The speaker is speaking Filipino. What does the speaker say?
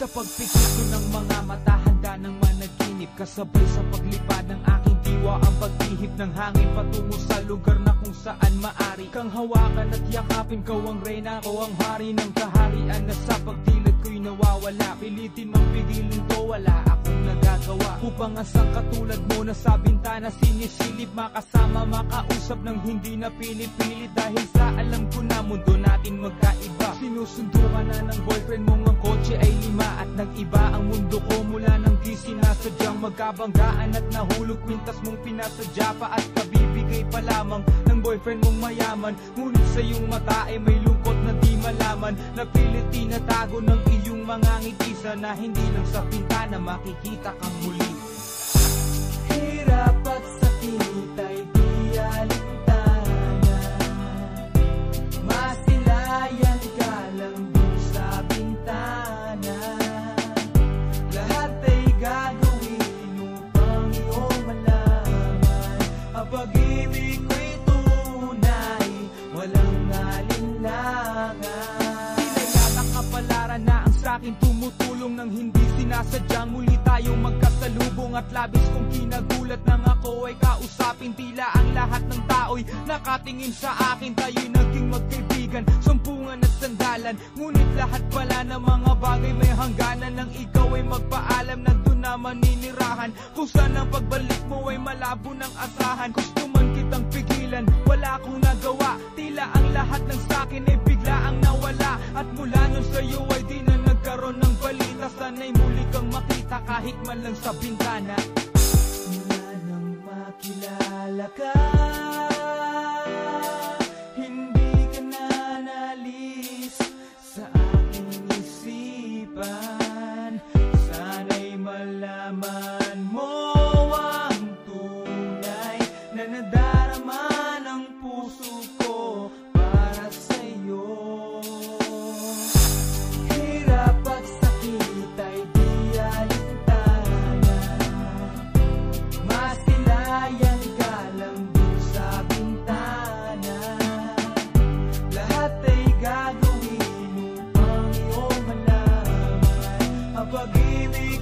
Sa pagpikito ng mga mata, handa ng managinip. Kasabay sa paglipad ng aking diwa, ang pag-ihip ng hangin patungo sa lugar na kung saan maari kang hawakan at yakapin. Kau ang reyna, ko ang hari ng kaharian na sa pagdilid ko'y nawawala. Pilitin mang pigilin to, wala akong nagagawa upang asang katulad mo na sa bintana sinisilip. Makasama, makausap ng hindi na pinipilit, dahil sa alam ko na mundo natin magkaiba. Sinusundo ka na ng boyfriend mong ang kotse ay 5 at nag-iba ang mundo ko mula nang di sinasadyang magkabanggaan at nahulog kwintas mong pinasadya pa at kabibigay pa lamang ng boyfriend mong mayaman. Ngunit sa iyong mata ay may lungkot na di malaman, napilit tinatago ng iyong mga ngitisa na hindi lang sa pintana makikita kang muli. Hirap at sakit ay di alintana, masilayan ka lang dun sa bintana. Lahat ay gagawin upang iyong malaman ang pag-ibig ko'y tunay, walang alinlangan. Tinayata kapalaran na ang sa'kin tumutulong nang hindi sinasadyang muli tayong magkasalubong. At labis kong kinagulat nang ako ay kausapin, tila ang lahat ng tao'y nakatingin sa akin. Tayo'y naging magkaibigan, sumpungan at sandalan, ngunit lahat pala ng mga bagay may hangganan. Nang ikaw ay magpaalam, nandun na maninirahan, kung saan ang pagbalik mo ay malabo ng asahan. Gusto man kitang pigilan, wala akong nagawa, tila ang lahat ng sakin ay bigla ang nawala. At mula nun sa'yo ay di na nagkaroon ng balita, sana'y muli kang makita kahit man lang sa bintana. Mula nang makilala ka, hindi ka na nalis sa aking isipan. Sana'y malaman mo ang tunay na nadarama ng puso ko para sa'yo. Hirap at sakit ay di alintana, masilayan ka lang dun sa bintana. Lahat ay gagawin upang iyong malaman ang pag-ibig